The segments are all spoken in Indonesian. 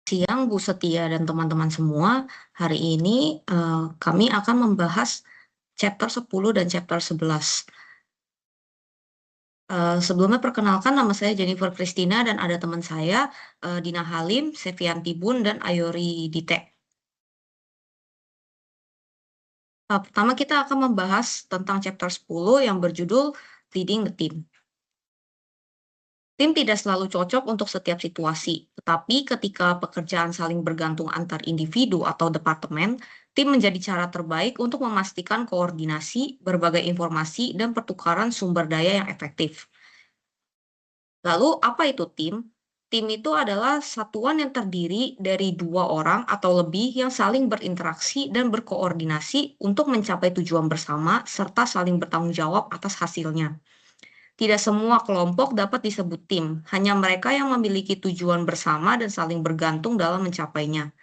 Siang Bu Setia dan teman-teman semua. Hari ini kami akan membahas chapter 10 dan chapter 11. Sebelumnya perkenalkan, nama saya Jennifer Christina dan ada teman saya Dina Halim, Sevianti Bun, dan Ayori Dite. Pertama kita akan membahas tentang chapter 10 yang berjudul Leading the Team. Tim tidak selalu cocok untuk setiap situasi, tetapi ketika pekerjaan saling bergantung antar individu atau departemen, tim menjadi cara terbaik untuk memastikan koordinasi, berbagai informasi, dan pertukaran sumber daya yang efektif. Lalu, apa itu tim? Tim itu adalah satuan yang terdiri dari dua orang atau lebih yang saling berinteraksi dan berkoordinasi untuk mencapai tujuan bersama serta saling bertanggung jawab atas hasilnya. Tidak semua kelompok dapat disebut tim, hanya mereka yang memiliki tujuan bersama dan saling bergantung dalam mencapainya.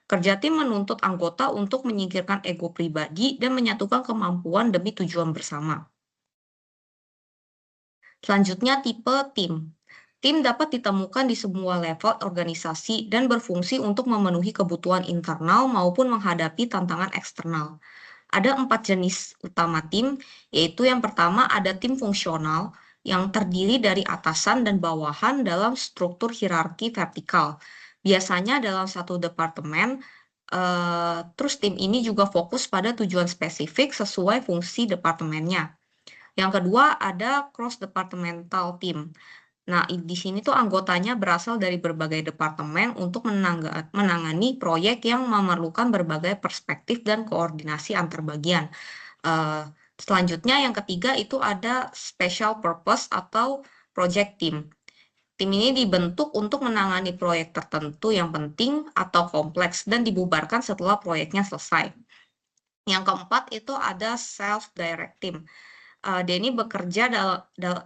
Kerja tim menuntut anggota untuk menyingkirkan ego pribadi dan menyatukan kemampuan demi tujuan bersama. Selanjutnya, tipe tim. Tim dapat ditemukan di semua level organisasi dan berfungsi untuk memenuhi kebutuhan internal maupun menghadapi tantangan eksternal. Ada 4 jenis utama tim, yaitu yang pertama ada tim fungsional yang terdiri dari atasan dan bawahan dalam struktur hierarki vertikal. Biasanya dalam satu departemen, terus tim ini juga fokus pada tujuan spesifik sesuai fungsi departemennya. Yang kedua ada cross-departmental team. Nah, di sini tuh anggotanya berasal dari berbagai departemen untuk menangani proyek yang memerlukan berbagai perspektif dan koordinasi antar bagian. Selanjutnya yang ketiga itu ada special purpose atau project team. Tim ini dibentuk untuk menangani proyek tertentu yang penting atau kompleks dan dibubarkan setelah proyeknya selesai. Yang keempat itu ada self-direct team. Dia ini bekerja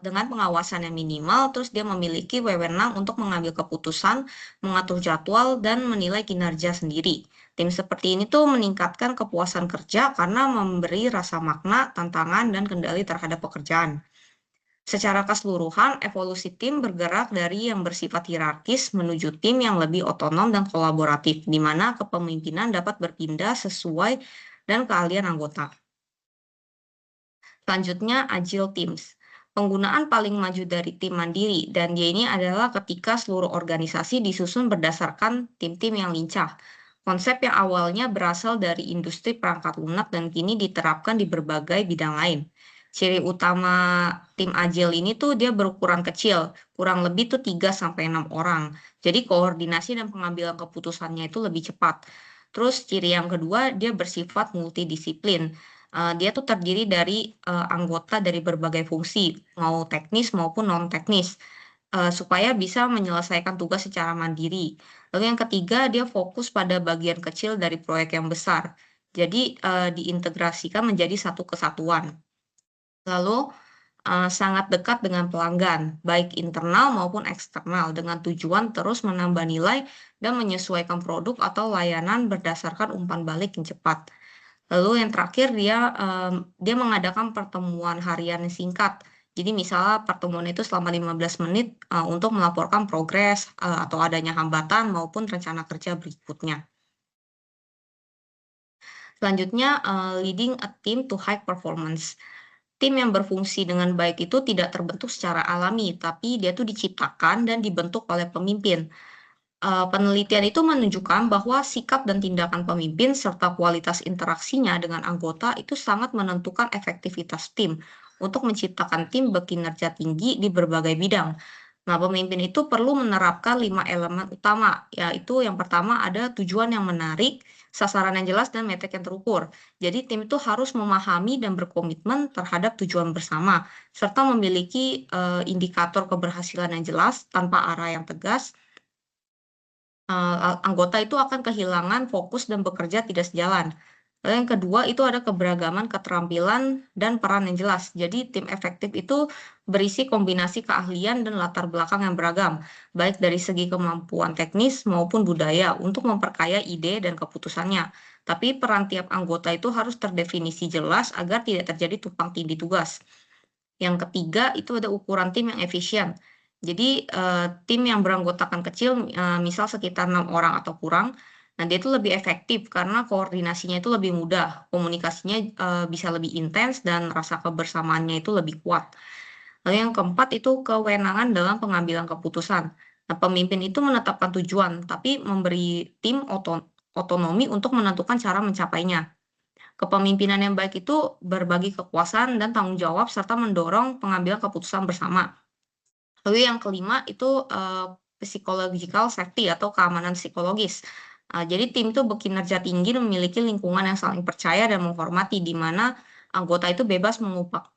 dengan pengawasan yang minimal, terus dia memiliki wewenang untuk mengambil keputusan, mengatur jadwal, dan menilai kinerja sendiri. Tim seperti ini tuh meningkatkan kepuasan kerja karena memberi rasa makna, tantangan, dan kendali terhadap pekerjaan. Secara keseluruhan, evolusi tim bergerak dari yang bersifat hierarkis menuju tim yang lebih otonom dan kolaboratif, di mana kepemimpinan dapat berpindah sesuai dan keahlian anggota. Selanjutnya, Agile Teams. Penggunaan paling maju dari tim mandiri, dan dia ini adalah ketika seluruh organisasi disusun berdasarkan tim-tim yang lincah. Konsep yang awalnya berasal dari industri perangkat lunak dan kini diterapkan di berbagai bidang lain. Ciri utama tim Agile ini tuh dia berukuran kecil, kurang lebih tuh 3-6 orang. Jadi koordinasi dan pengambilan keputusannya itu lebih cepat. Terus ciri yang kedua, dia bersifat multidisiplin. Dia tuh terdiri dari anggota dari berbagai fungsi, mau teknis maupun non-teknis, supaya bisa menyelesaikan tugas secara mandiri. Lalu yang ketiga, dia fokus pada bagian kecil dari proyek yang besar. Jadi diintegrasikan menjadi satu kesatuan. Lalu sangat dekat dengan pelanggan, baik internal maupun eksternal, dengan tujuan terus menambah nilai dan menyesuaikan produk atau layanan berdasarkan umpan balik yang cepat. Lalu yang terakhir dia mengadakan pertemuan harian yang singkat. Jadi misalnya pertemuan itu selama 15 menit untuk melaporkan progres atau adanya hambatan maupun rencana kerja berikutnya. Selanjutnya, leading a team to high performance. Tim yang berfungsi dengan baik itu tidak terbentuk secara alami, tapi dia tuh diciptakan dan dibentuk oleh pemimpin. Penelitian itu menunjukkan bahwa sikap dan tindakan pemimpin serta kualitas interaksinya dengan anggota itu sangat menentukan efektivitas tim untuk menciptakan tim berkinerja tinggi di berbagai bidang. Nah, pemimpin itu perlu menerapkan 5 elemen utama, yaitu yang pertama ada tujuan yang menarik, sasaran yang jelas, dan metrik yang terukur. Jadi tim itu harus memahami dan berkomitmen terhadap tujuan bersama, serta memiliki indikator keberhasilan yang jelas tanpa arah yang tegas. Anggota itu akan kehilangan fokus dan bekerja tidak sejalan. Lalu yang kedua itu ada keberagaman keterampilan dan peran yang jelas. Jadi tim efektif itu berisi kombinasi keahlian dan latar belakang yang beragam, baik dari segi kemampuan teknis maupun budaya untuk memperkaya ide dan keputusannya. Tapi peran tiap anggota itu harus terdefinisi jelas agar tidak terjadi tumpang tindih tugas. Yang ketiga itu ada ukuran tim yang efisien. Jadi, tim yang beranggotakan kecil, misal sekitar 6 orang atau kurang, nah dia itu lebih efektif karena koordinasinya itu lebih mudah, komunikasinya, bisa lebih intens dan rasa kebersamaannya itu lebih kuat. Lalu yang keempat itu kewenangan dalam pengambilan keputusan. Nah, pemimpin itu menetapkan tujuan, tapi memberi tim otonomi untuk menentukan cara mencapainya. Kepemimpinan yang baik itu berbagi kekuasaan dan tanggung jawab serta mendorong pengambilan keputusan bersama. Lalu yang kelima itu, psychological safety atau keamanan psikologis. Jadi tim itu berkinerja tinggi dan memiliki lingkungan yang saling percaya dan menghormati, di mana anggota itu bebas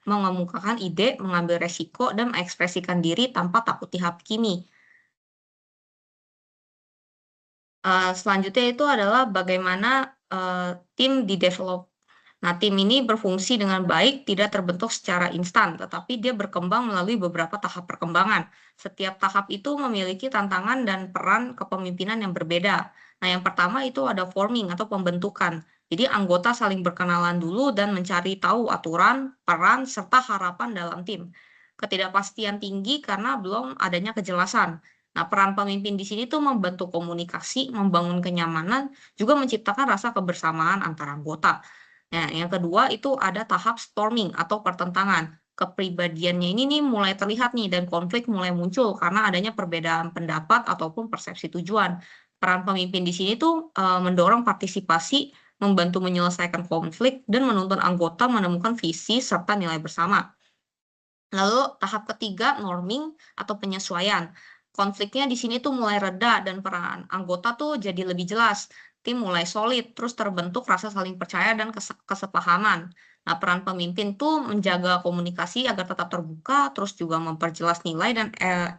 mengemukakan ide, mengambil resiko, dan mengekspresikan diri tanpa takut dihakimi. Selanjutnya itu adalah bagaimana, tim di-develop. Nah, tim ini berfungsi dengan baik, tidak terbentuk secara instan, tetapi dia berkembang melalui beberapa tahap perkembangan. Setiap tahap itu memiliki tantangan dan peran kepemimpinan yang berbeda. Nah, yang pertama itu ada forming atau pembentukan. Jadi anggota saling berkenalan dulu dan mencari tahu aturan, peran, serta harapan dalam tim. Ketidakpastian tinggi karena belum adanya kejelasan. Nah, peran pemimpin di sini tuh membantu komunikasi, membangun kenyamanan, juga menciptakan rasa kebersamaan antar anggota. Nah, yang kedua itu ada tahap storming atau pertentangan. Kepribadiannya ini nih mulai terlihat nih dan konflik mulai muncul karena adanya perbedaan pendapat ataupun persepsi tujuan. Peran pemimpin di sini tuh mendorong partisipasi, membantu menyelesaikan konflik, dan menuntun anggota menemukan visi serta nilai bersama. Lalu tahap ketiga norming atau penyesuaian. Konfliknya di sini tuh mulai reda dan peran anggota tuh jadi lebih jelas. Tim mulai solid, terus terbentuk rasa saling percaya dan kesepahaman. Nah, peran pemimpin tuh menjaga komunikasi agar tetap terbuka, terus juga memperjelas nilai dan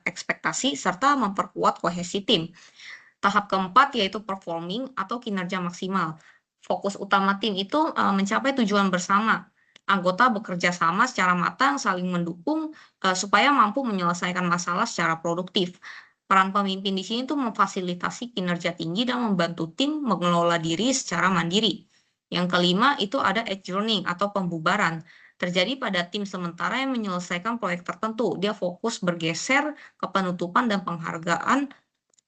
ekspektasi serta memperkuat kohesi tim. Tahap keempat yaitu performing atau kinerja maksimal. Fokus utama tim itu mencapai tujuan bersama. Anggota bekerja sama secara matang, saling mendukung supaya mampu menyelesaikan masalah secara produktif. Peran pemimpin di sini tuh memfasilitasi kinerja tinggi dan membantu tim mengelola diri secara mandiri. Yang kelima itu ada adjourning atau pembubaran. Terjadi pada tim sementara yang menyelesaikan proyek tertentu. Dia fokus bergeser ke penutupan dan penghargaan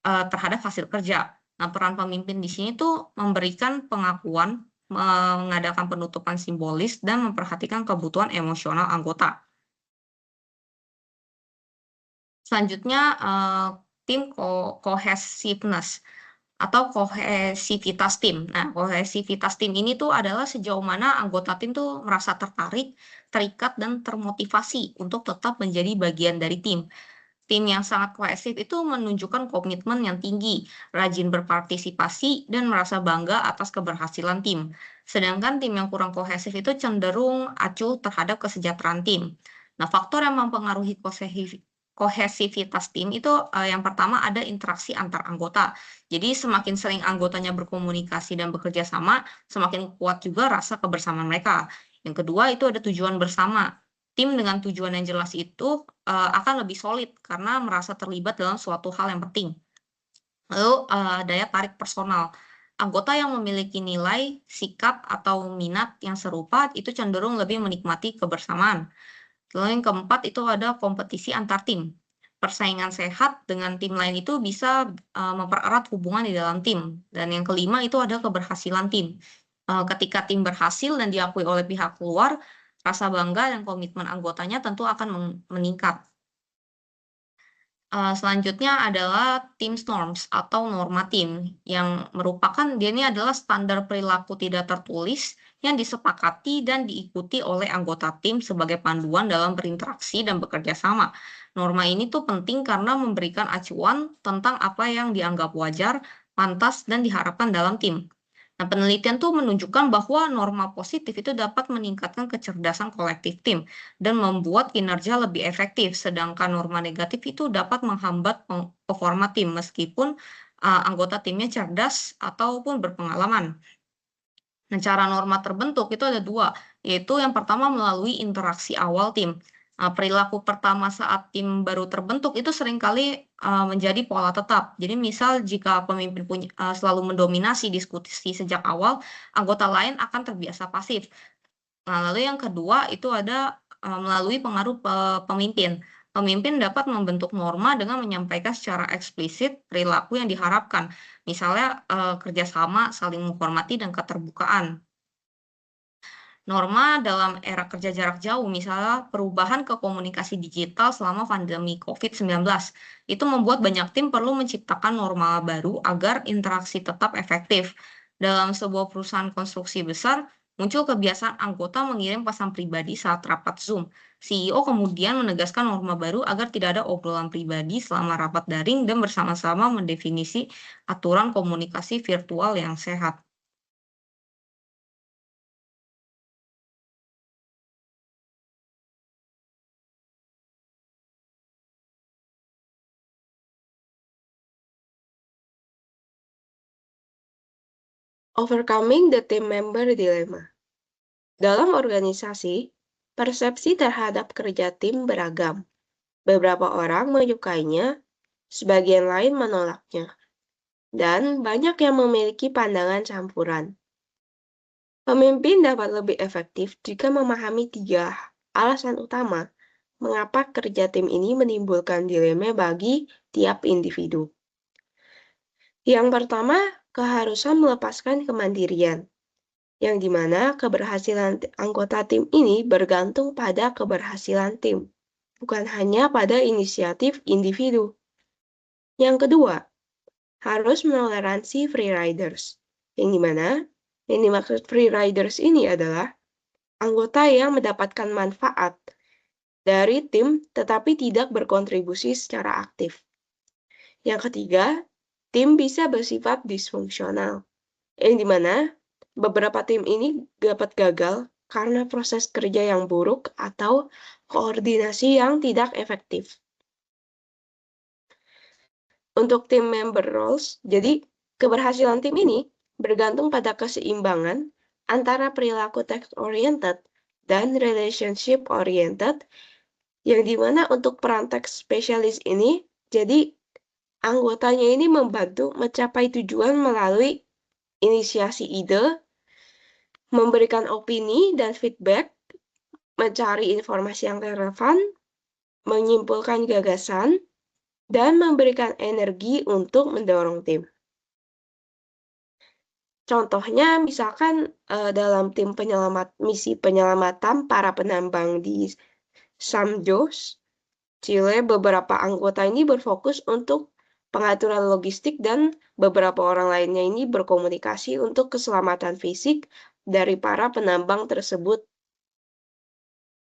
terhadap hasil kerja. Nah, peran pemimpin di sini tuh memberikan pengakuan, mengadakan penutupan simbolis, dan memperhatikan kebutuhan emosional anggota. Selanjutnya, tim cohesiveness atau kohesivitas tim. Nah, kohesivitas tim ini tuh adalah sejauh mana anggota tim tuh merasa tertarik, terikat, dan termotivasi untuk tetap menjadi bagian dari tim. Tim yang sangat kohesif itu menunjukkan komitmen yang tinggi, rajin berpartisipasi, dan merasa bangga atas keberhasilan tim. Sedangkan tim yang kurang kohesif itu cenderung acuh terhadap kesejahteraan tim. Nah, faktor yang mempengaruhi kohesivitas tim itu yang pertama ada interaksi antar anggota. Jadi semakin sering anggotanya berkomunikasi dan bekerja sama, semakin kuat juga rasa kebersamaan mereka. Yang kedua itu ada tujuan bersama. Tim dengan tujuan yang jelas itu akan lebih solid karena merasa terlibat dalam suatu hal yang penting. Lalu, daya tarik personal. Anggota yang memiliki nilai, sikap, atau minat yang serupa itu cenderung lebih menikmati kebersamaan. Lalu yang keempat itu ada kompetisi antar tim. Persaingan sehat dengan tim lain itu bisa mempererat hubungan di dalam tim. Dan yang kelima itu ada keberhasilan tim. Ketika tim berhasil dan diakui oleh pihak luar, rasa bangga dan komitmen anggotanya tentu akan meningkat. Selanjutnya adalah team norms atau norma tim, yang merupakan dia ini adalah standar perilaku tidak tertulis yang disepakati dan diikuti oleh anggota tim sebagai panduan dalam berinteraksi dan bekerja sama. Norma ini tuh penting karena memberikan acuan tentang apa yang dianggap wajar, pantas, dan diharapkan dalam tim. Nah, penelitian tuh menunjukkan bahwa norma positif itu dapat meningkatkan kecerdasan kolektif tim dan membuat kinerja lebih efektif, sedangkan norma negatif itu dapat menghambat performa tim meskipun anggota timnya cerdas ataupun berpengalaman. Nah, cara norma terbentuk itu ada dua, yaitu yang pertama melalui interaksi awal tim. Perilaku pertama saat tim baru terbentuk itu seringkali menjadi pola tetap. Jadi misal jika pemimpin selalu mendominasi diskusi sejak awal, anggota lain akan terbiasa pasif. Nah, lalu yang kedua itu ada melalui pengaruh pemimpin. Pemimpin dapat membentuk norma dengan menyampaikan secara eksplisit perilaku yang diharapkan, misalnya kerjasama, saling menghormati, dan keterbukaan. Norma dalam era kerja jarak jauh, misalnya perubahan ke komunikasi digital selama pandemi COVID-19, itu membuat banyak tim perlu menciptakan norma baru agar interaksi tetap efektif. Dalam sebuah perusahaan konstruksi besar, muncul kebiasaan anggota mengirim pesan pribadi saat rapat Zoom. CEO kemudian menegaskan norma baru agar tidak ada obrolan pribadi selama rapat daring dan bersama-sama mendefinisi aturan komunikasi virtual yang sehat. Overcoming the team member dilemma. Dalam organisasi, persepsi terhadap kerja tim beragam. Beberapa orang menyukainya, sebagian lain menolaknya, dan banyak yang memiliki pandangan campuran. Pemimpin dapat lebih efektif jika memahami 3 alasan utama mengapa kerja tim ini menimbulkan dilema bagi tiap individu. Yang pertama, keharusan melepaskan kemandirian, yang dimana keberhasilan anggota tim ini bergantung pada keberhasilan tim, bukan hanya pada inisiatif individu. Yang kedua, harus menoleransi free riders, yang dimana yang dimaksud free riders ini adalah anggota yang mendapatkan manfaat dari tim tetapi tidak berkontribusi secara aktif. Yang ketiga, tim bisa bersifat disfungsional, yang dimana beberapa tim ini dapat gagal karena proses kerja yang buruk atau koordinasi yang tidak efektif. Untuk tim member roles, jadi keberhasilan tim ini bergantung pada keseimbangan antara perilaku text-oriented dan relationship-oriented, yang dimana untuk peran text spesialis ini, jadi anggotanya ini membantu mencapai tujuan melalui inisiasi ide, memberikan opini dan feedback, mencari informasi yang relevan, menyimpulkan gagasan, dan memberikan energi untuk mendorong tim. Contohnya, misalkan dalam tim misi penyelamatan para penambang di Samjos, Chile, beberapa anggota ini berfokus untuk pengaturan logistik dan beberapa orang lainnya ini berkomunikasi untuk keselamatan fisik dari para penambang tersebut.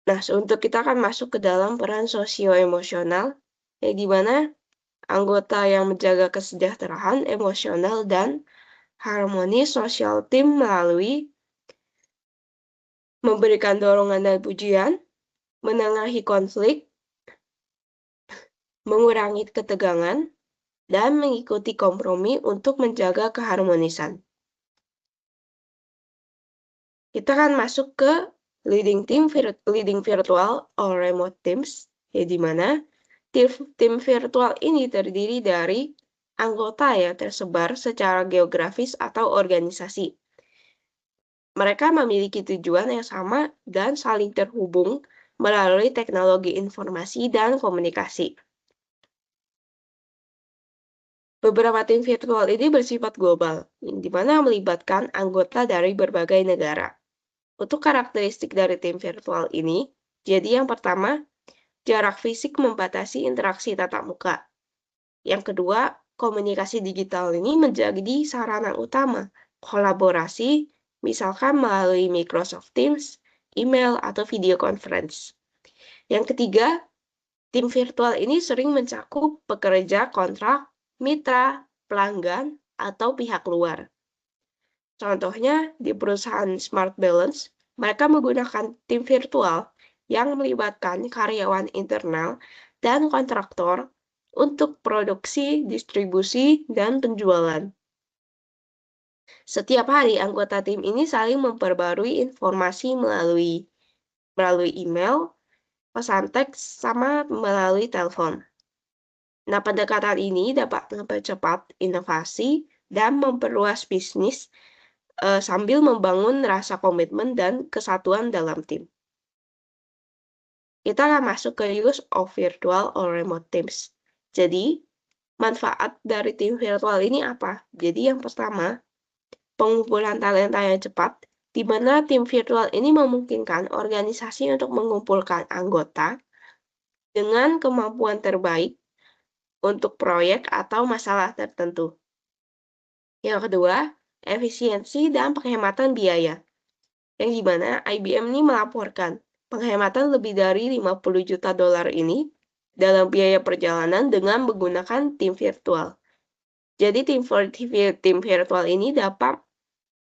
Nah, untuk kita akan masuk ke dalam peran sosio-emosional, di mana anggota yang menjaga kesejahteraan emosional dan harmoni sosial tim melalui memberikan dorongan dan pujian, menengahi konflik, mengurangi ketegangan, dan mengikuti kompromi untuk menjaga keharmonisan. Kita akan masuk ke leading virtual or remote teams, di mana tim virtual ini terdiri dari anggota yang tersebar secara geografis atau organisasi. Mereka memiliki tujuan yang sama dan saling terhubung melalui teknologi informasi dan komunikasi. Beberapa tim virtual ini bersifat global, di mana melibatkan anggota dari berbagai negara. Untuk karakteristik dari tim virtual ini, jadi yang pertama, jarak fisik membatasi interaksi tatap muka. Yang kedua, komunikasi digital ini menjadi sarana utama kolaborasi, misalkan melalui Microsoft Teams, email, atau video conference. Yang ketiga, tim virtual ini sering mencakup pekerja kontrak, mitra, pelanggan, atau pihak luar. Contohnya, di perusahaan Smart Balance, mereka menggunakan tim virtual yang melibatkan karyawan internal dan kontraktor untuk produksi, distribusi, dan penjualan. Setiap hari, anggota tim ini saling memperbarui informasi melalui email, pesan teks, sama melalui telepon. Nah, pendekatan ini dapat mempercepat inovasi dan memperluas bisnis sambil membangun rasa komitmen dan kesatuan dalam tim. kita akan masuk ke use of virtual or remote teams. Jadi, manfaat dari tim virtual ini apa? Jadi yang pertama, pengumpulan talenta yang cepat, di mana tim virtual ini memungkinkan organisasi untuk mengumpulkan anggota dengan kemampuan terbaik untuk proyek atau masalah tertentu. Yang kedua, efisiensi dan penghematan biaya, yang dimana IBM ini melaporkan penghematan lebih dari 50 juta dolar ini dalam biaya perjalanan dengan menggunakan tim virtual. Jadi tim virtual ini dapat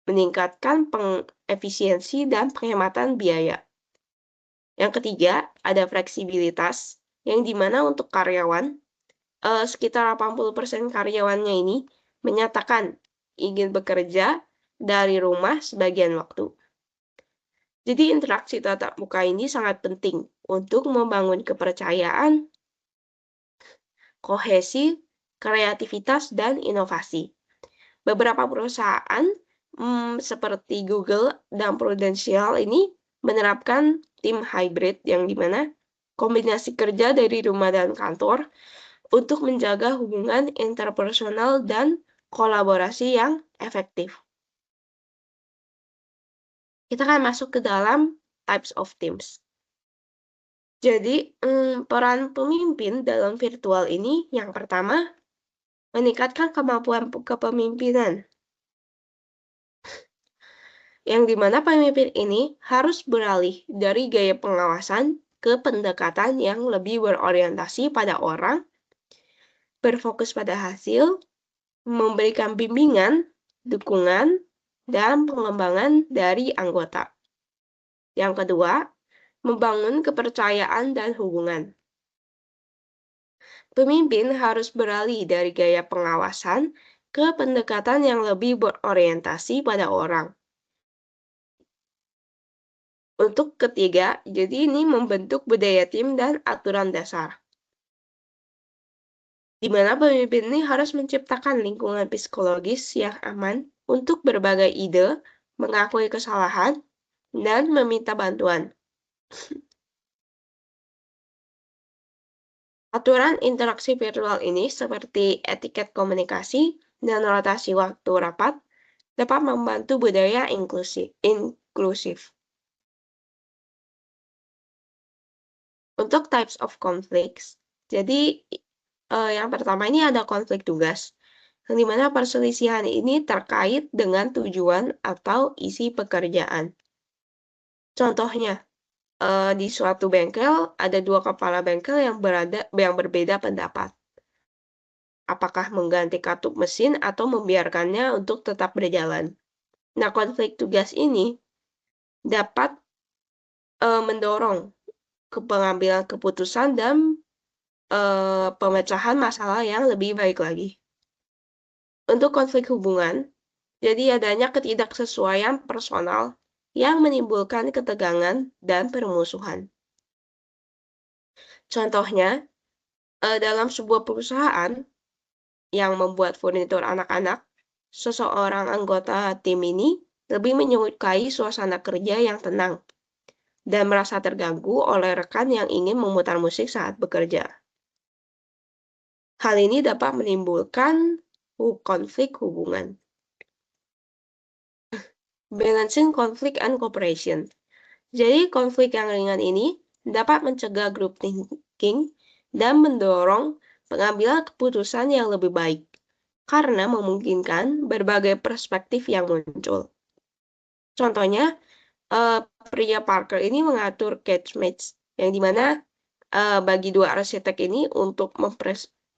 meningkatkan efisiensi dan penghematan biaya. Yang ketiga, ada fleksibilitas, yang dimana untuk karyawan, sekitar 80% karyawannya ini menyatakan ingin bekerja dari rumah sebagian waktu. Jadi interaksi tatap muka ini sangat penting untuk membangun kepercayaan, kohesi, kreativitas, dan inovasi. Beberapa perusahaan seperti Google dan Prudential ini menerapkan tim hybrid yang dimana kombinasi kerja dari rumah dan kantor untuk menjaga hubungan interpersonal dan kolaborasi yang efektif. Kita akan masuk ke dalam types of teams. Jadi, peran pemimpin dalam virtual ini yang pertama, meningkatkan kemampuan kepemimpinan, yang dimana pemimpin ini harus beralih dari gaya pengawasan ke pendekatan yang lebih berorientasi pada orang, berfokus pada hasil, memberikan bimbingan, dukungan, dan pengembangan dari anggota. Yang kedua, membangun kepercayaan dan hubungan. Pemimpin harus beralih dari gaya pengawasan ke pendekatan yang lebih berorientasi pada orang. Untuk ketiga, jadi ini membentuk budaya tim dan aturan dasar, di mana pemimpin ini harus menciptakan lingkungan psikologis yang aman untuk berbagai ide, mengakui kesalahan, dan meminta bantuan. Aturan interaksi virtual ini seperti etiket komunikasi dan rotasi waktu rapat dapat membantu budaya inklusif. Untuk types of conflicts, jadi yang pertama ini ada konflik tugas, yang dimana perselisihan ini terkait dengan tujuan atau isi pekerjaan. Contohnya, di suatu bengkel ada dua kepala bengkel yang berbeda pendapat. Apakah mengganti katup mesin atau membiarkannya untuk tetap berjalan? Nah, konflik tugas ini dapat mendorong ke pengambilan keputusan dan pemecahan masalah yang lebih baik lagi. Untuk konflik hubungan, jadi adanya ketidaksesuaian personal yang menimbulkan ketegangan dan permusuhan. Contohnya, dalam sebuah perusahaan yang membuat furnitur anak-anak, seseorang anggota tim ini lebih menyukai suasana kerja yang tenang dan merasa terganggu oleh rekan yang ingin memutar musik saat bekerja. Hal ini dapat menimbulkan konflik hubungan. Balancing conflict and cooperation. Jadi konflik yang ringan ini dapat mencegah group thinking dan mendorong pengambilan keputusan yang lebih baik karena memungkinkan berbagai perspektif yang muncul. Contohnya, pria Parker ini mengatur catch match, yang dimana bagi dua arsitek ini untuk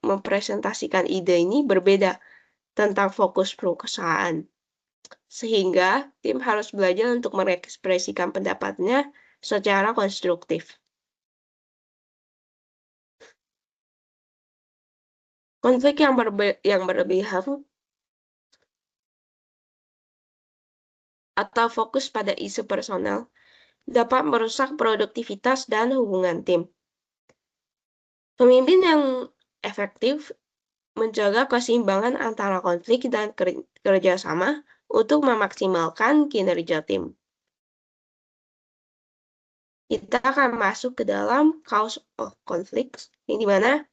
mempresentasikan ide ini berbeda tentang fokus perusahaan. Sehingga tim harus belajar untuk mengekspresikan pendapatnya secara konstruktif. Konflik yang berlebihan atau fokus pada isu personal dapat merusak produktivitas dan hubungan tim. Pemimpin yang efektif menjaga keseimbangan antara konflik dan kerjasama untuk memaksimalkan kinerja tim. kita akan masuk ke dalam cause of conflict, yang dimana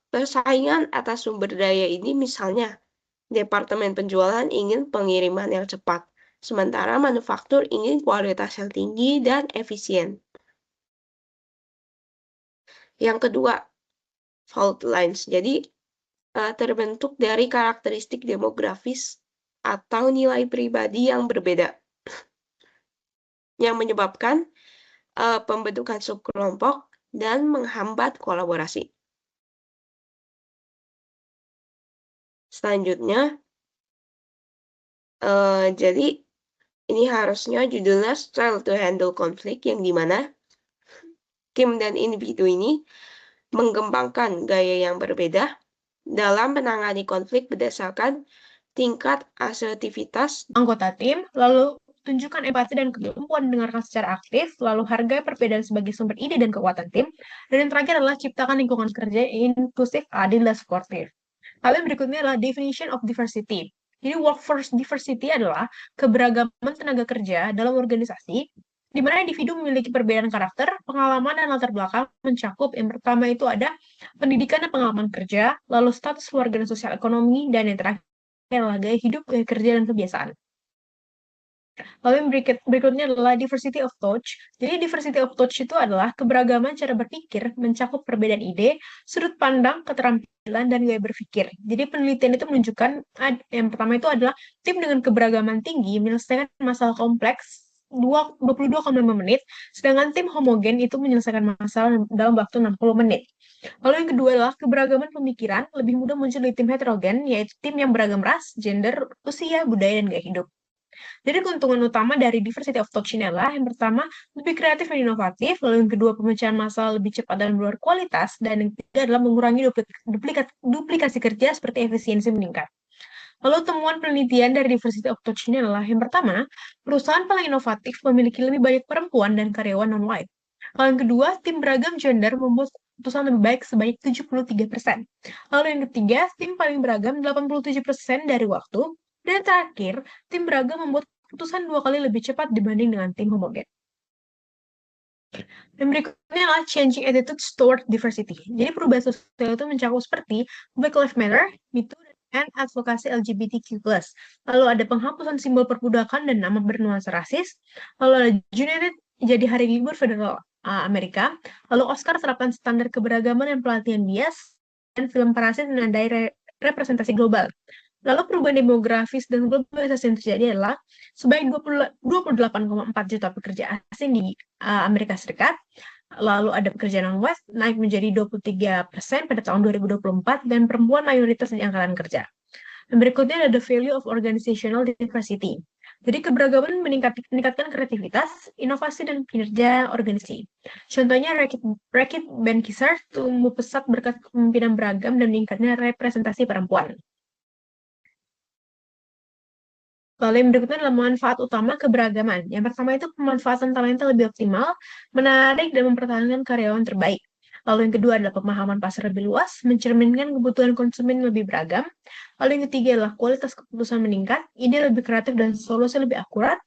persaingan atas sumber daya ini misalnya departemen penjualan ingin pengiriman yang cepat, sementara manufaktur ingin kualitas yang tinggi dan efisien. Yang kedua, fault lines. Jadi, terbentuk dari karakteristik demografis atau nilai pribadi yang berbeda, yang menyebabkan pembentukan subkelompok dan menghambat kolaborasi. Selanjutnya, jadi ini harusnya judulnya Style to Handle Conflict, yang dimana tim dan individu ini mengembangkan gaya yang berbeda dalam menangani konflik berdasarkan tingkat asertivitas anggota tim, lalu tunjukkan empati dan kemampuan mendengarkan secara aktif, lalu hargai perbedaan sebagai sumber ide dan kekuatan tim, dan yang terakhir adalah ciptakan lingkungan kerja yang inklusif, adil, dan suportif. Lalu yang berikutnya adalah definition of diversity. Jadi workforce diversity adalah keberagaman tenaga kerja dalam organisasi di mana individu memiliki perbedaan karakter, pengalaman, dan latar belakang mencakup yang pertama itu ada pendidikan dan pengalaman kerja, lalu status keluarga dan sosial ekonomi, dan yang terakhir adalah gaya hidup, gaya kerja, dan kebiasaan. Lalu yang berikutnya adalah diversity of thought. Jadi diversity of thought itu adalah keberagaman cara berpikir mencakup perbedaan ide, sudut pandang, keterampilan, dan gaya berpikir. Jadi penelitian itu menunjukkan yang pertama itu adalah tim dengan keberagaman tinggi menyelesaikan masalah kompleks 22,5 menit, sedangkan tim homogen itu menyelesaikan masalah dalam waktu 60 menit. Lalu yang kedua adalah keberagaman pemikiran lebih mudah muncul di tim heterogen, yaitu tim yang beragam ras, gender, usia, budaya, dan gaya hidup. Jadi keuntungan utama dari diversity of thought ini adalah yang pertama lebih kreatif dan inovatif, lalu yang kedua pemecahan masalah lebih cepat dan berkualitas, dan yang ketiga adalah mengurangi duplikasi kerja seperti efisiensi meningkat. Lalu temuan penelitian dari diversity of thought ini adalah yang pertama, perusahaan paling inovatif memiliki lebih banyak perempuan dan karyawan non-white. Lalu yang kedua, tim beragam gender membuat keputusan lebih baik sebanyak 73%. Lalu yang ketiga, tim paling beragam 87% dari waktu. Dan terakhir, tim beragam membuat keputusan 2 kali lebih cepat dibanding dengan tim homogen. Dan berikutnya adalah changing attitudes toward diversity. Jadi perubahan sosial itu mencakup seperti Black Lives Matter, MeToo, dan advokasi LGBTQ+. Lalu ada penghapusan simbol perbudakan dan nama bernuansa rasis. Lalu ada United jadi hari libur federal Amerika. Lalu Oscar terapkan standar keberagaman dan pelatihan bias. Dan film Parasit menandai representasi global. Lalu perubahan demografis dan globalisasi yang terjadi adalah sebanyak 28,4 juta pekerja asing di Amerika Serikat. Lalu ada pekerja non-West naik menjadi 23% pada tahun 2024 dan perempuan mayoritas di angkatan kerja. Dan berikutnya ada the value of organizational diversity. Jadi keberagaman meningkatkan kreativitas, inovasi, dan kinerja organisasi. Contohnya Reckitt Benckiser tumbuh pesat berkat kepemimpinan beragam dan meningkatnya representasi perempuan. Lalu yang berikutnya adalah manfaat utama keberagaman. Yang pertama itu pemanfaatan talenta lebih optimal, menarik dan mempertahankan karyawan terbaik. Lalu yang kedua adalah pemahaman pasar lebih luas, mencerminkan kebutuhan konsumen lebih beragam. Lalu yang ketiga adalah kualitas keputusan meningkat, ide lebih kreatif dan solusi lebih akurat.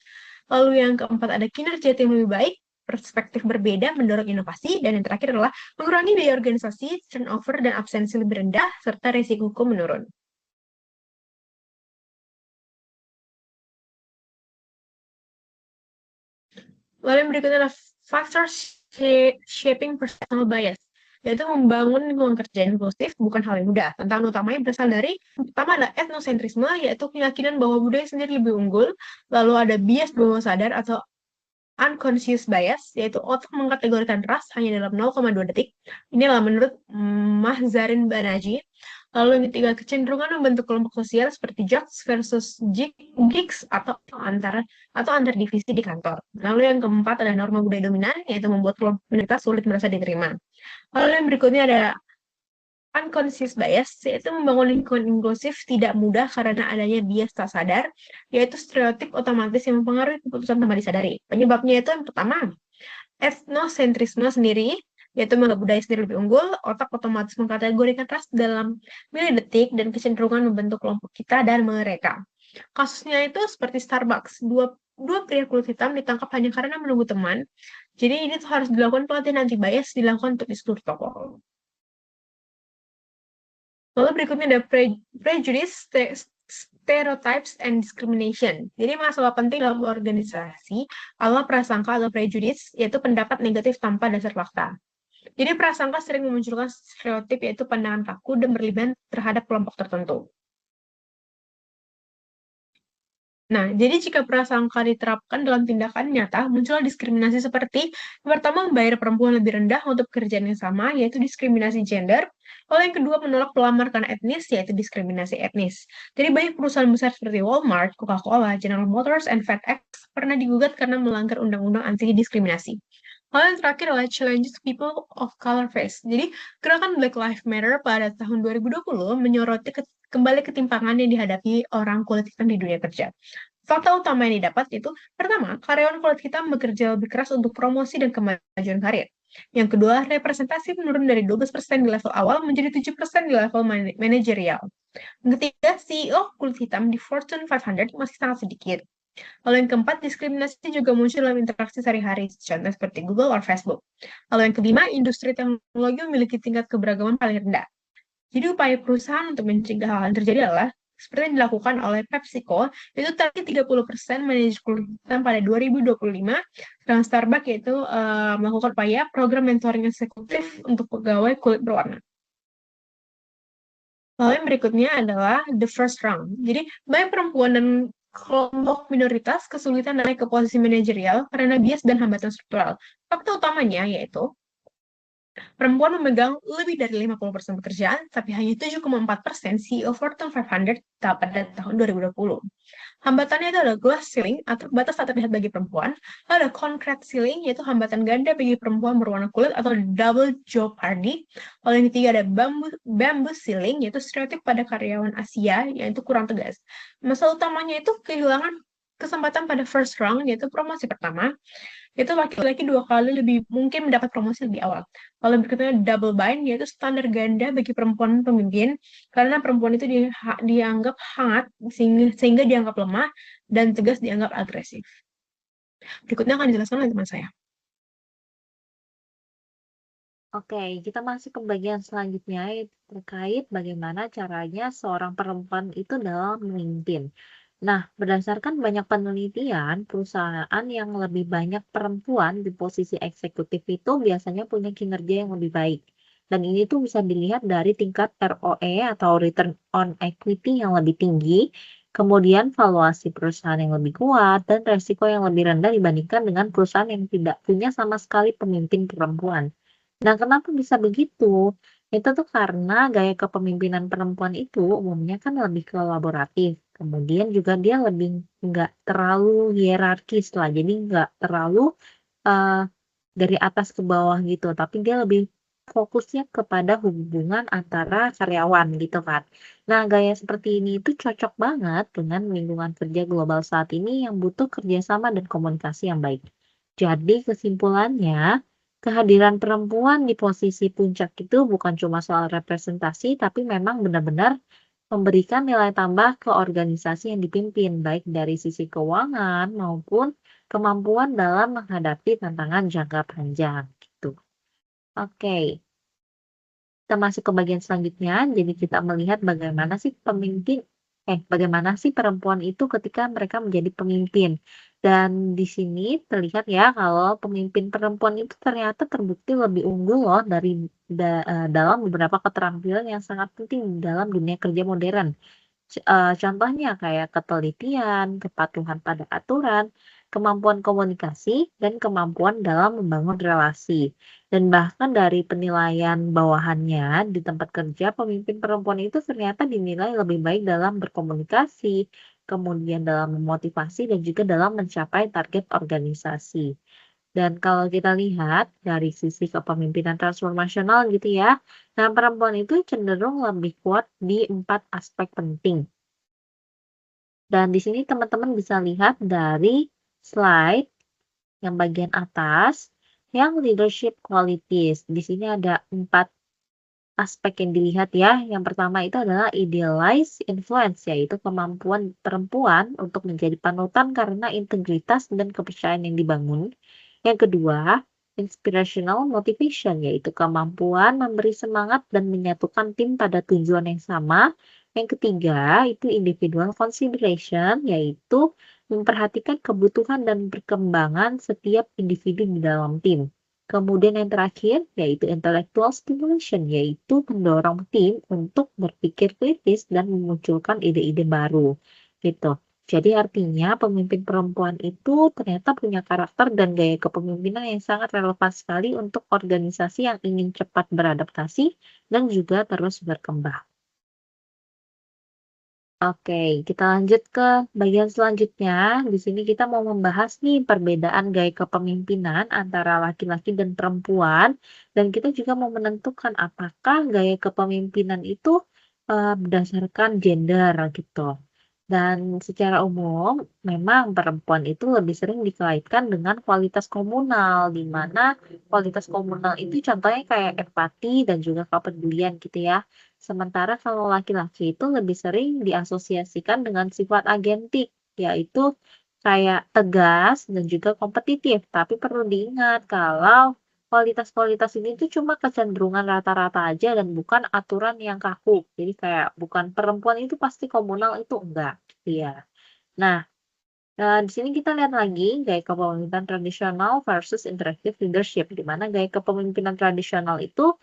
Lalu yang keempat ada kinerja tim lebih baik, perspektif berbeda mendorong inovasi, dan yang terakhir adalah mengurangi biaya organisasi, turnover dan absensi lebih rendah, serta risiko hukum menurun. Lalu yang berikutnya adalah factor shaping personal bias, yaitu membangun lingkungan kerja inklusif bukan hal yang mudah. Tantangan utamanya berasal dari, pertama adalah etnosentrisme, yaitu keyakinan bahwa budaya sendiri lebih unggul, lalu ada bias bawah sadar atau unconscious bias, yaitu otak mengkategorikan ras hanya dalam 0,2 detik. Inilah menurut Mahzarin Banaji. Lalu yang ketiga, kecenderungan membentuk kelompok sosial seperti jocks versus geeks atau antar divisi di kantor. Lalu yang keempat ada norma budaya dominan, yaitu membuat kelompok minoritas sulit merasa diterima. Lalu yang berikutnya ada unconscious bias, yaitu membangun lingkungan inklusif tidak mudah karena adanya bias tak sadar, yaitu stereotip otomatis yang mempengaruhi keputusan tanpa disadari. Penyebabnya itu yang pertama, etnosentrisme sendiri, yaitu menganggap budaya sendiri lebih unggul, otak otomatis mengkategorikan ras dalam milidetik, dan kecenderungan membentuk kelompok kita dan mereka. Kasusnya itu seperti Starbucks, dua pria kulit hitam ditangkap hanya karena menunggu teman. Jadi ini tuh harus dilakukan pelatihan anti bias dilakukan untuk di seluruh toko. Lalu berikutnya ada prejudice, stereotypes, and discrimination. Jadi masalah penting dalam organisasi adalah prasangka atau prejudice, yaitu pendapat negatif tanpa dasar fakta. Jadi prasangka sering memunculkan stereotip, yaitu pandangan kaku dan berlebihan terhadap kelompok tertentu. Nah, jadi jika prasangka diterapkan dalam tindakan nyata, muncul diskriminasi seperti yang pertama, membayar perempuan lebih rendah untuk pekerjaan yang sama, yaitu diskriminasi gender. Lalu yang kedua, menolak pelamar karena etnis, yaitu diskriminasi etnis. Jadi banyak perusahaan besar seperti Walmart, Coca-Cola, General Motors, and FedEx pernah digugat karena melanggar undang-undang anti-diskriminasi. Lalu yang terakhir adalah challenges people of color face. Jadi gerakan Black Lives Matter pada tahun 2020 menyoroti kembali ketimpangan yang dihadapi orang kulit hitam di dunia kerja. Fakta utama yang didapat itu, pertama, karyawan kulit hitam bekerja lebih keras untuk promosi dan kemajuan karir. Yang kedua, representasi menurun dari 12% di level awal menjadi 7% di level manajerial. Yang ketiga, CEO kulit hitam di Fortune 500 masih sangat sedikit. Lalu yang keempat, diskriminasi juga muncul dalam interaksi sehari-hari, contoh seperti Google atau Facebook. Lalu yang kelima, industri teknologi memiliki tingkat keberagaman paling rendah. Jadi upaya perusahaan untuk mencegah hal yang terjadi adalah seperti yang dilakukan oleh PepsiCo, yaitu target 30% manajer kulit hitam pada 2025, dan Starbucks yaitu melakukan upaya program mentoring eksekutif untuk pegawai kulit berwarna. Lalu yang berikutnya adalah the first round. Jadi banyak perempuan dan kelompok minoritas kesulitan naik ke posisi manajerial karena bias dan hambatan struktural. Fakta utamanya yaitu perempuan memegang lebih dari 50% pekerjaan, tapi hanya 7,4% CEO Fortune 500 pada tahun 2020. Hambatannya itu ada glass ceiling, atau batas tak terlihat bagi perempuan, ada concrete ceiling, yaitu hambatan ganda bagi perempuan berwarna kulit atau double jeopardy. Lalu yang ketiga ada bamboo ceiling, yaitu stereotip pada karyawan Asia, yaitu kurang tegas. Masalah utamanya itu kehilangan kesempatan pada first round, yaitu promosi pertama, itu laki-laki 2 kali lebih mungkin mendapat promosi lebih awal. Lalu berikutnya double bind, yaitu standar ganda bagi perempuan pemimpin, karena perempuan itu dianggap hangat, sehingga dianggap lemah, dan tegas dianggap agresif. Berikutnya akan dijelaskan oleh teman saya. Oke, kita masuk ke bagian selanjutnya terkait bagaimana caranya seorang perempuan itu dalam memimpin. Nah, berdasarkan banyak penelitian, perusahaan yang lebih banyak perempuan di posisi eksekutif itu biasanya punya kinerja yang lebih baik. Dan ini tuh bisa dilihat dari tingkat ROE atau Return on Equity yang lebih tinggi, kemudian valuasi perusahaan yang lebih kuat, dan resiko yang lebih rendah dibandingkan dengan perusahaan yang tidak punya sama sekali pemimpin perempuan. Nah, kenapa bisa begitu? Itu tuh karena gaya kepemimpinan perempuan itu umumnya kan lebih kolaboratif. Kemudian juga dia lebih nggak terlalu hierarkis lah. Jadi nggak terlalu uh, dari atas ke bawah gitu. Tapi dia lebih fokusnya kepada hubungan antara karyawan gitu kan. Nah, gaya seperti ini itu cocok banget dengan lingkungan kerja global saat ini yang butuh kerjasama dan komunikasi yang baik. Jadi kesimpulannya, kehadiran perempuan di posisi puncak itu bukan cuma soal representasi, tapi memang benar-benar memberikan nilai tambah ke organisasi yang dipimpin, baik dari sisi keuangan maupun kemampuan dalam menghadapi tantangan jangka panjang gitu. Oke, kita masuk ke bagian selanjutnya. Jadi kita melihat bagaimana sih perempuan itu ketika mereka menjadi pemimpin. Dan di sini terlihat ya kalau pemimpin perempuan itu ternyata terbukti lebih unggul loh dalam beberapa keterampilan yang sangat penting dalam dunia kerja modern. Contohnya kayak ketelitian, kepatuhan pada aturan, kemampuan komunikasi, dan kemampuan dalam membangun relasi. Dan bahkan dari penilaian bawahannya di tempat kerja, pemimpin perempuan itu ternyata dinilai lebih baik dalam berkomunikasi, kemudian dalam memotivasi, dan juga dalam mencapai target organisasi. Dan kalau kita lihat dari sisi kepemimpinan transformasional gitu ya, nah perempuan itu cenderung lebih kuat di 4 aspek penting. Dan di sini teman-teman bisa lihat dari slide yang bagian atas, yang leadership qualities. Di sini ada 4 aspek yang dilihat ya. Yang pertama itu adalah idealized influence, yaitu kemampuan perempuan untuk menjadi panutan karena integritas dan kepercayaan yang dibangun. Yang kedua, inspirational motivation, yaitu kemampuan memberi semangat dan menyatukan tim pada tujuan yang sama. Yang ketiga, itu individual consideration, yaitu memperhatikan kebutuhan dan perkembangan setiap individu di dalam tim. Kemudian yang terakhir yaitu intellectual stimulation, yaitu mendorong tim untuk berpikir kritis dan memunculkan ide-ide baru. Gitu. Jadi artinya pemimpin perempuan itu ternyata punya karakter dan gaya kepemimpinan yang sangat relevan sekali untuk organisasi yang ingin cepat beradaptasi dan juga terus berkembang. Oke, kita lanjut ke bagian selanjutnya. Di sini kita mau membahas nih perbedaan gaya kepemimpinan antara laki-laki dan perempuan. Dan kita juga mau menentukan apakah gaya kepemimpinan itu berdasarkan gender gitu. Dan secara umum, memang perempuan itu lebih sering dikaitkan dengan kualitas komunal, di mana kualitas komunal itu contohnya kayak empati dan juga kepedulian gitu ya. Sementara kalau laki-laki itu lebih sering diasosiasikan dengan sifat agentik, yaitu kayak tegas dan juga kompetitif. Tapi perlu diingat kalau kualitas-kualitas ini tuh cuma kecenderungan rata-rata aja dan bukan aturan yang kaku. Jadi kayak bukan perempuan itu pasti komunal itu enggak. Iya. Nah, di sini kita lihat lagi gaya kepemimpinan tradisional versus interactive leadership, di mana gaya kepemimpinan tradisional itu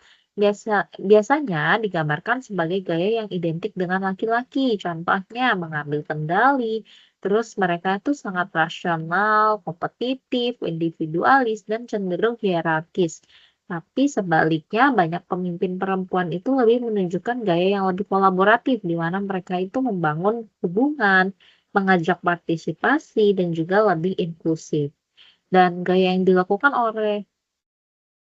biasanya digambarkan sebagai gaya yang identik dengan laki-laki. Contohnya mengambil kendali, terus mereka itu sangat rasional, kompetitif, individualis, dan cenderung hierarkis. Tapi sebaliknya banyak pemimpin perempuan itu lebih menunjukkan gaya yang lebih kolaboratif, di mana mereka itu membangun hubungan, mengajak partisipasi, dan juga lebih inklusif. Dan gaya yang dilakukan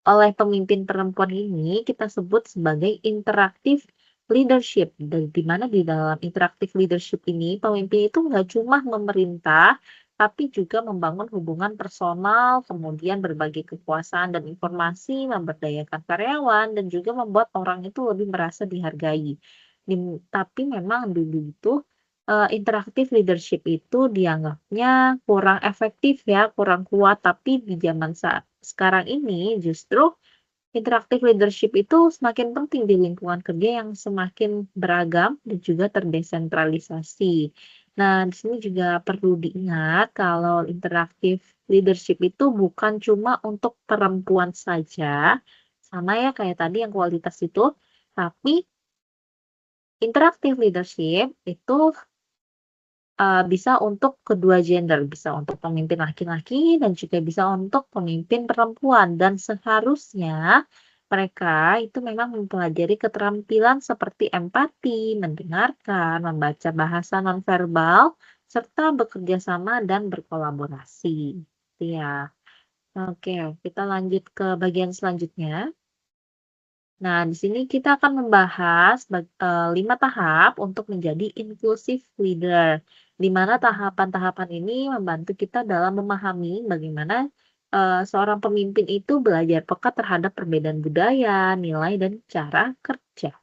oleh pemimpin perempuan ini kita sebut sebagai interactive leadership. Dan di mana di dalam interactive leadership ini pemimpin itu nggak cuma memerintah, tapi juga membangun hubungan personal, kemudian berbagi kekuasaan dan informasi, memberdayakan karyawan, dan juga membuat orang itu lebih merasa dihargai. Tapi memang dulu itu interactive leadership itu dianggapnya kurang efektif ya, kurang kuat. Tapi di zaman sekarang ini justru interactive leadership itu semakin penting di lingkungan kerja yang semakin beragam dan juga terdesentralisasi. Nah, di sini juga perlu diingat kalau interactive leadership itu bukan cuma untuk perempuan saja, sama ya kayak tadi yang kualitas itu, tapi interactive leadership itu bisa untuk kedua gender, bisa untuk pemimpin laki-laki dan juga bisa untuk pemimpin perempuan. Dan seharusnya mereka itu memang mempelajari keterampilan seperti empati, mendengarkan, membaca bahasa nonverbal, serta bekerja sama dan berkolaborasi. Gitu ya. Oke, kita lanjut ke bagian selanjutnya. Nah, di sini kita akan membahas 5 tahap untuk menjadi inclusive leader, di mana tahapan-tahapan ini membantu kita dalam memahami bagaimana seorang pemimpin itu belajar peka terhadap perbedaan budaya, nilai, dan cara kerja.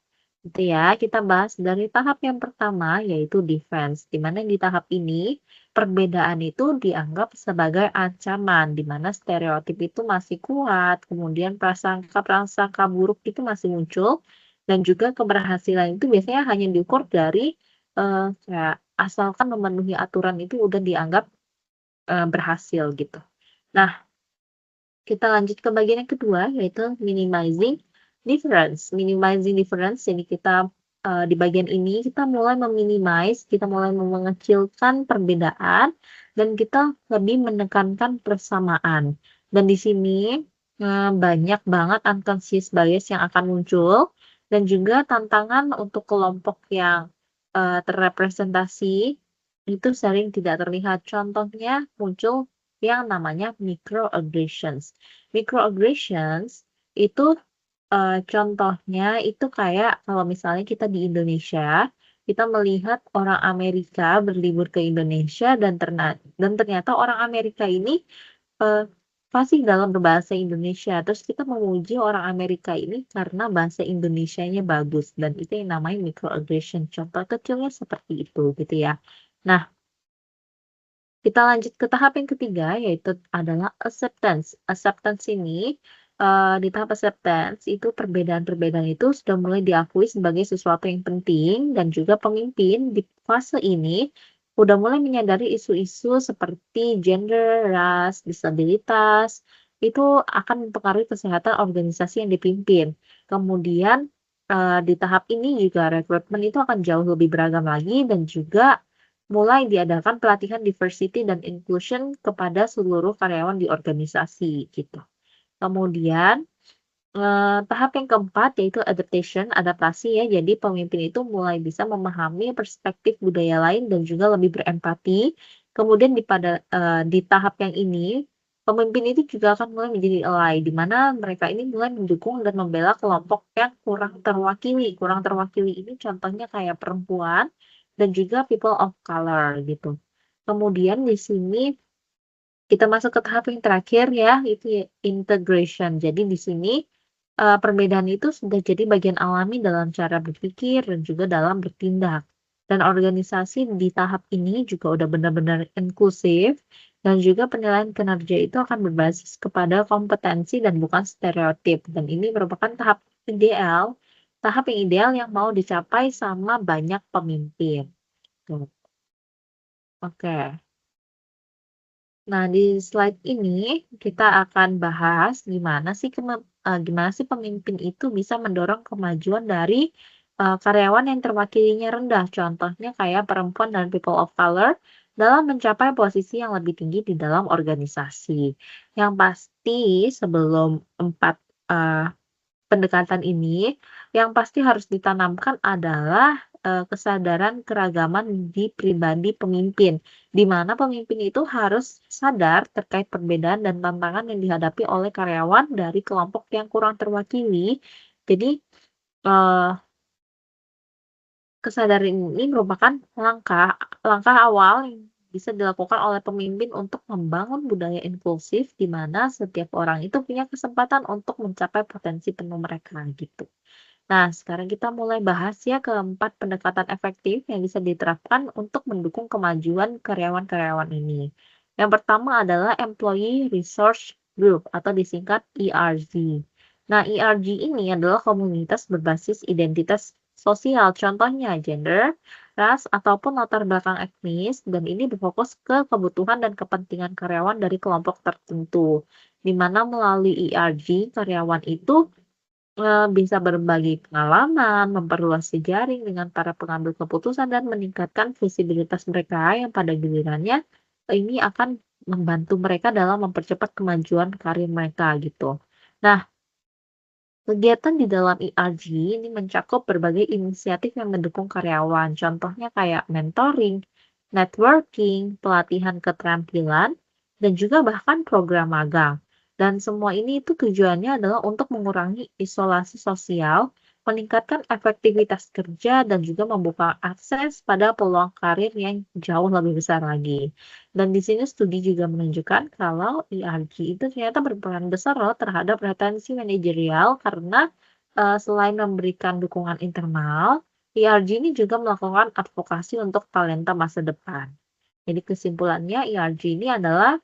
Gitu ya, kita bahas dari tahap yang pertama yaitu defense, di mana di tahap ini perbedaan itu dianggap sebagai ancaman, di mana stereotip itu masih kuat, kemudian prasangka-prasangka buruk itu masih muncul, dan juga keberhasilan itu biasanya hanya diukur dari kayak asalkan memenuhi aturan itu udah dianggap berhasil gitu. Nah, kita lanjut ke bagian yang kedua yaitu minimizing difference. Minimizing difference, jadi kita di bagian ini kita mulai kita mulai mengecilkan perbedaan dan kita lebih menekankan persamaan. Dan di sini banyak banget unconscious bias yang akan muncul dan juga tantangan untuk kelompok yang terrepresentasi itu sering tidak terlihat. Contohnya muncul yang namanya microaggressions. Microaggressions itu contohnya itu kayak kalau misalnya kita di Indonesia, kita melihat orang Amerika berlibur ke Indonesia dan ternyata orang Amerika ini fasih dalam berbahasa Indonesia. Terus kita memuji orang Amerika ini karena bahasa Indonesianya bagus dan itu yang namanya microaggression. Contoh kecilnya seperti itu gitu ya. Nah, kita lanjut ke tahap yang ketiga yaitu adalah acceptance. Acceptance ini di tahap acceptance itu perbedaan-perbedaan itu sudah mulai diakui sebagai sesuatu yang penting dan juga pemimpin di fase ini udah mulai menyadari isu-isu seperti gender, ras, disabilitas itu akan mempengaruhi kesehatan organisasi yang dipimpin. Kemudian di tahap ini juga rekrutmen itu akan jauh lebih beragam lagi dan juga mulai diadakan pelatihan diversity dan inclusion kepada seluruh karyawan di organisasi gitu. Kemudian tahap yang keempat yaitu adaptation, adaptasi ya. Jadi pemimpin itu mulai bisa memahami perspektif budaya lain dan juga lebih berempati. Kemudian di tahap yang ini pemimpin itu juga akan mulai menjadi ally, di mana mereka ini mulai mendukung dan membela kelompok yang kurang terwakili. Kurang terwakili ini contohnya kayak perempuan dan juga people of color gitu. Kemudian di sini kita masuk ke tahap yang terakhir ya, itu ya integration. Jadi di sini perbedaan itu sudah jadi bagian alami dalam cara berpikir dan juga dalam bertindak. Dan organisasi di tahap ini juga udah benar-benar inklusif dan juga penilaian kinerja itu akan berbasis kepada kompetensi dan bukan stereotip. Dan ini merupakan tahap yang ideal yang mau dicapai sama banyak pemimpin. Tuh. Oke. Nah, di slide ini kita akan bahas gimana sih pemimpin itu bisa mendorong kemajuan dari karyawan yang terwakilinya rendah. Contohnya kayak perempuan dan people of color dalam mencapai posisi yang lebih tinggi di dalam organisasi. Yang pasti sebelum 4 pendekatan ini, yang pasti harus ditanamkan adalah kesadaran keragaman di pribadi pemimpin, di mana pemimpin itu harus sadar terkait perbedaan dan tantangan yang dihadapi oleh karyawan dari kelompok yang kurang terwakili. Jadi, kesadaran ini merupakan langkah awal yang bisa dilakukan oleh pemimpin untuk membangun budaya inklusif di mana setiap orang itu punya kesempatan untuk mencapai potensi penuh mereka gitu. Nah, sekarang kita mulai bahas ya keempat pendekatan efektif yang bisa diterapkan untuk mendukung kemajuan karyawan-karyawan ini. Yang pertama adalah Employee Resource Group atau disingkat ERG. Nah, ERG ini adalah komunitas berbasis identitas sosial, contohnya gender, ras, ataupun latar belakang etnis, dan ini berfokus ke kebutuhan dan kepentingan karyawan dari kelompok tertentu, di mana melalui ERG, karyawan itu bisa berbagi pengalaman, memperluas jejaring dengan para pengambil keputusan, dan meningkatkan visibilitas mereka yang pada gilirannya ini akan membantu mereka dalam mempercepat kemajuan karir mereka gitu. Nah, kegiatan di dalam ERG ini mencakup berbagai inisiatif yang mendukung karyawan, contohnya kayak mentoring, networking, pelatihan keterampilan, dan juga bahkan program magang. Dan semua ini itu tujuannya adalah untuk mengurangi isolasi sosial, meningkatkan efektivitas kerja, dan juga membuka akses pada peluang karir yang jauh lebih besar lagi. Dan di sini studi juga menunjukkan kalau ERG itu ternyata berperan besar loh terhadap retensi manajerial karena selain memberikan dukungan internal, ERG ini juga melakukan advokasi untuk talenta masa depan. Jadi kesimpulannya ERG ini adalah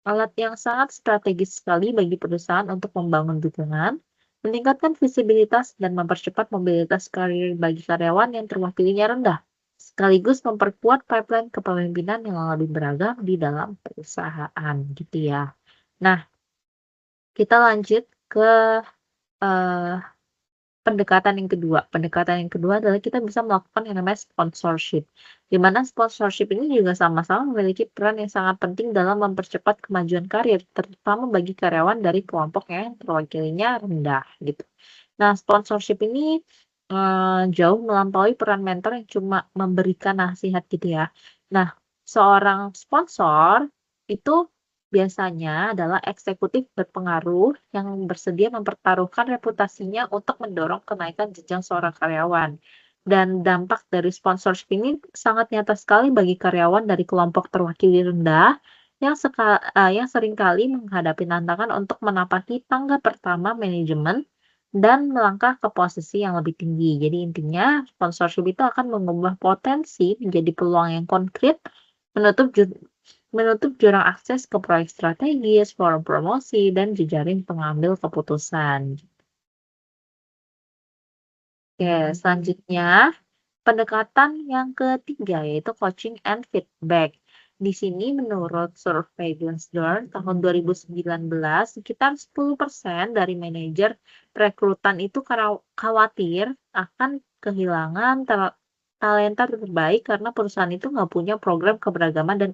alat yang sangat strategis sekali bagi perusahaan untuk membangun dukungan, meningkatkan visibilitas, dan mempercepat mobilitas karir bagi karyawan yang terwakilinya rendah, sekaligus memperkuat pipeline kepemimpinan yang lebih beragam di dalam perusahaan gitu ya. Nah, kita lanjut ke pendekatan yang kedua. Pendekatan yang kedua adalah kita bisa melakukan yang namanya sponsorship. Di mana sponsorship ini juga sama-sama memiliki peran yang sangat penting dalam mempercepat kemajuan karir, terutama bagi karyawan dari kelompok yang terwakilinya rendah gitu. Nah, sponsorship ini jauh melampaui peran mentor yang cuma memberikan nasihat gitu ya. Nah, seorang sponsor itu biasanya adalah eksekutif berpengaruh yang bersedia mempertaruhkan reputasinya untuk mendorong kenaikan jenjang seorang karyawan. Dan dampak dari sponsorship ini sangat nyata sekali bagi karyawan dari kelompok terwakili rendah yang seringkali menghadapi tantangan untuk menapaki tangga pertama manajemen dan melangkah ke posisi yang lebih tinggi. Jadi intinya sponsorship itu akan mengubah potensi menjadi peluang yang konkret, menutup jurang akses ke proyek strategis, forum promosi, dan jejaring pengambil keputusan. Oke, selanjutnya pendekatan yang ketiga yaitu coaching and feedback. Di sini menurut survei Glassdoor tahun 2019, sekitar 10% dari manajer rekrutan itu khawatir akan kehilangan talenta terbaik karena perusahaan itu nggak punya program keberagaman dan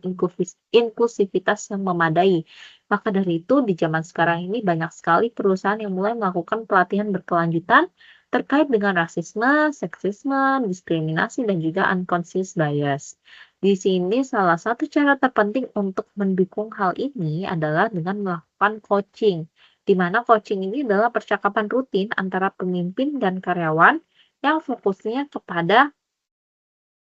inklusivitas yang memadai. Maka dari itu di zaman sekarang ini banyak sekali perusahaan yang mulai melakukan pelatihan berkelanjutan terkait dengan rasisme, seksisme, diskriminasi, dan juga unconscious bias. Di sini salah satu cara terpenting untuk mendukung hal ini adalah dengan melakukan coaching, di mana coaching ini adalah percakapan rutin antara pemimpin dan karyawan yang fokusnya kepada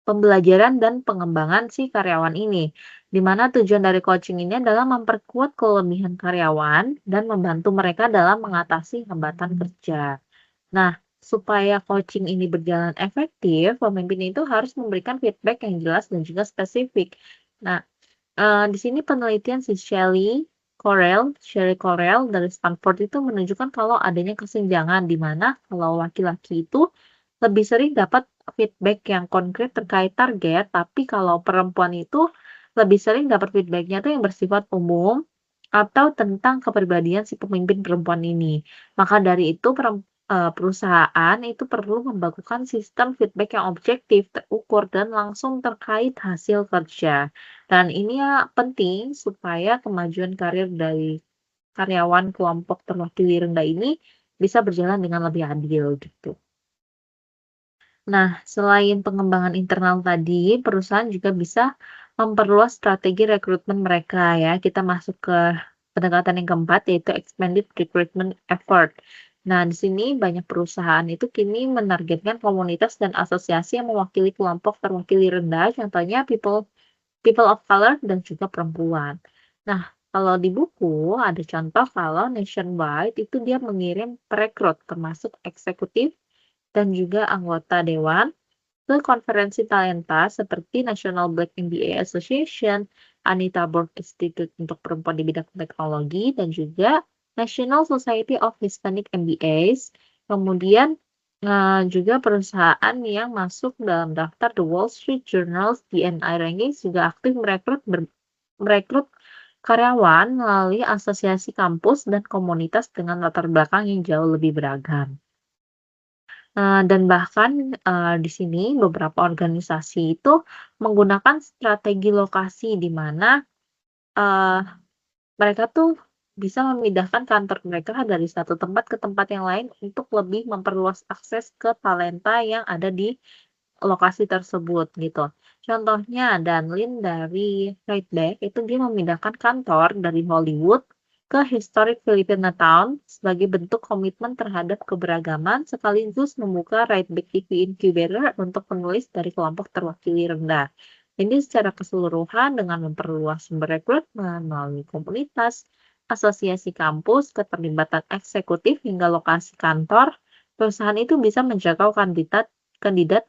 pembelajaran dan pengembangan si karyawan ini, di mana tujuan dari coaching ini adalah memperkuat kelebihan karyawan dan membantu mereka dalam mengatasi hambatan kerja. Nah, supaya coaching ini berjalan efektif, pemimpin itu harus memberikan feedback yang jelas dan juga spesifik. Nah, di sini penelitian si Shelley Correll dari Stanford itu menunjukkan kalau adanya kesenjangan di mana kalau laki-laki itu lebih sering dapat feedback yang konkret terkait target, tapi kalau perempuan itu lebih sering dapat feedbacknya tuh yang bersifat umum atau tentang kepribadian si pemimpin perempuan ini. Maka dari itu perusahaan itu perlu membakukan sistem feedback yang objektif, terukur, dan langsung terkait hasil kerja. Dan ini ya penting supaya kemajuan karir dari karyawan kelompok terwakili rendah ini bisa berjalan dengan lebih adil gitu. Nah, selain pengembangan internal tadi, perusahaan juga bisa memperluas strategi rekrutmen mereka ya. Kita masuk ke pendekatan yang keempat yaitu expanded recruitment effort. Nah, di sini banyak perusahaan itu kini menargetkan komunitas dan asosiasi yang mewakili kelompok terwakili rendah, contohnya people of color dan juga perempuan. Nah, kalau di buku ada contoh kalau nationwide itu dia mengirim perekrut termasuk eksekutif dan juga anggota dewan ke konferensi talenta seperti National Black MBA Association, Anita Borg Institute untuk perempuan di bidang teknologi, dan juga National Society of Hispanic MBAs. Kemudian juga perusahaan yang masuk dalam daftar The Wall Street Journal's D&I Rankings juga aktif merekrut karyawan melalui asosiasi kampus dan komunitas dengan latar belakang yang jauh lebih beragam. Dan bahkan di sini beberapa organisasi itu menggunakan strategi lokasi di mana mereka tuh bisa memindahkan kantor mereka dari satu tempat ke tempat yang lain untuk lebih memperluas akses ke talenta yang ada di lokasi tersebut gitu. Contohnya Danlin dari Rightback itu dia memindahkan kantor dari Hollywood ke historic Filipina Town sebagai bentuk komitmen terhadap keberagaman sekaligus membuka Rightback TV Incubator untuk penulis dari kelompok terwakili rendah. Ini secara keseluruhan dengan memperluas sumber rekrutmen melalui komunitas, asosiasi kampus, keterlibatan eksekutif hingga lokasi kantor, perusahaan itu bisa menjangkau kandidat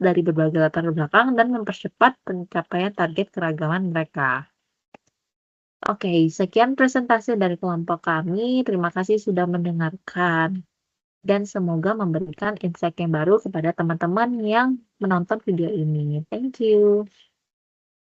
dari berbagai latar belakang dan mempercepat pencapaian target keragaman mereka. Oke, sekian presentasi dari kelompok kami. Terima kasih sudah mendengarkan. Dan semoga memberikan insight yang baru kepada teman-teman yang menonton video ini. Thank you.